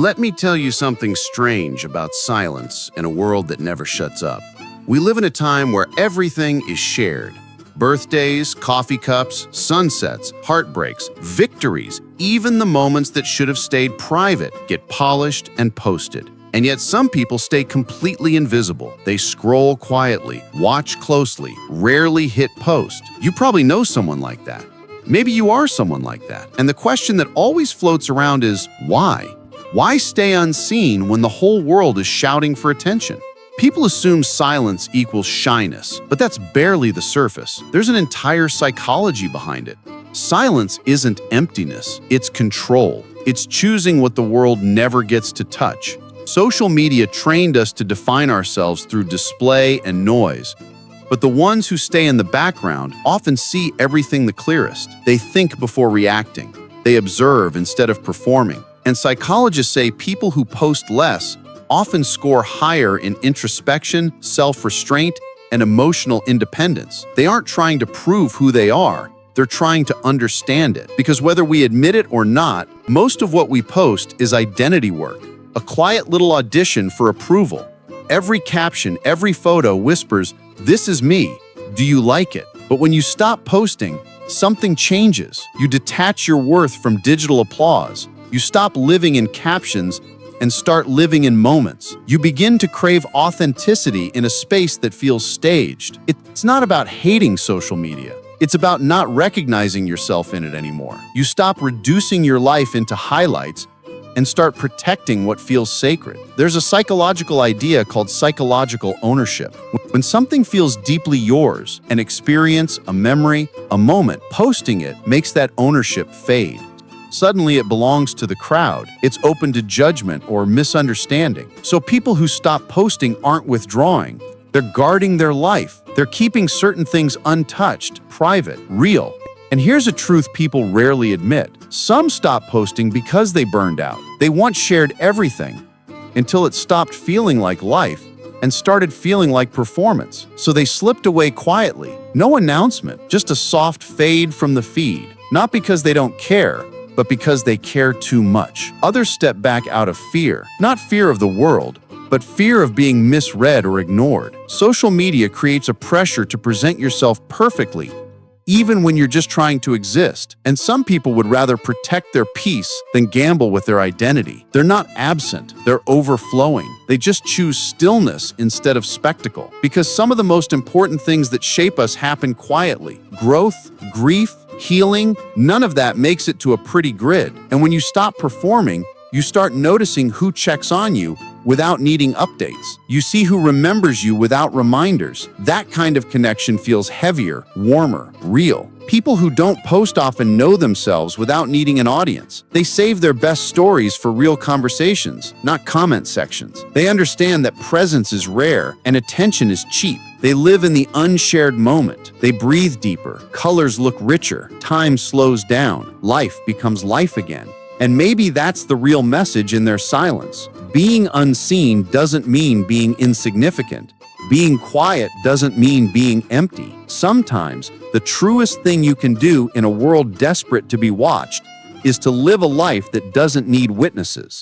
Let me tell you something strange about silence in a world that never shuts up. We live in a time where everything is shared. Birthdays, coffee cups, sunsets, heartbreaks, victories, even the moments that should have stayed private get polished and posted. And yet some people stay completely invisible. They scroll quietly, watch closely, rarely hit post. You probably know someone like that. Maybe you are someone like that. And the question that always floats around is, why? Why stay unseen when the whole world is shouting for attention? People assume silence equals shyness, but that's barely the surface. There's an entire psychology behind it. Silence isn't emptiness, it's control. It's choosing what the world never gets to touch. Social media trained us to define ourselves through display and noise, but the ones who stay in the background often see everything the clearest. They think before reacting. They observe instead of performing. And psychologists say people who post less often score higher in introspection, self-restraint, and emotional independence. They aren't trying to prove who they are, they're trying to understand it. Because whether we admit it or not, most of what we post is identity work, a quiet little audition for approval. Every caption, every photo whispers, "This is me. Do you like it?" But when you stop posting, something changes. You detach your worth from digital applause. You stop living in captions and start living in moments. You begin to crave authenticity in a space that feels staged. It's not about hating social media. It's about not recognizing yourself in it anymore. You stop reducing your life into highlights and start protecting what feels sacred. There's a psychological idea called psychological ownership. When something feels deeply yours, an experience, a memory, a moment, posting it makes that ownership fade. Suddenly it belongs to the crowd. It's open to judgment or misunderstanding. So people who stop posting aren't withdrawing. They're guarding their life. They're keeping certain things untouched, private, real. And here's a truth people rarely admit. Some stop posting because they burned out. They once shared everything until it stopped feeling like life and started feeling like performance. So they slipped away quietly. No announcement, just a soft fade from the feed. Not because they don't care, but because they care too much. Others step back out of fear, not fear of the world, but fear of being misread or ignored. Social media creates a pressure to present yourself perfectly, even when you're just trying to exist. And some people would rather protect their peace than gamble with their identity. They're not absent, they're overflowing. They just choose stillness instead of spectacle. Because some of the most important things that shape us happen quietly. Growth, grief, healing, none of that makes it to a pretty grid. And when you stop performing, you start noticing who checks on you without needing updates. You see who remembers you without reminders. That kind of connection feels heavier, warmer, real. People who don't post often know themselves without needing an audience. They save their best stories for real conversations, not comment sections. They understand that presence is rare and attention is cheap. They live in the unshared moment. They breathe deeper. Colors look richer. Time slows down. Life becomes life again. And maybe that's the real message in their silence. Being unseen doesn't mean being insignificant. Being quiet doesn't mean being empty. Sometimes, the truest thing you can do in a world desperate to be watched is to live a life that doesn't need witnesses.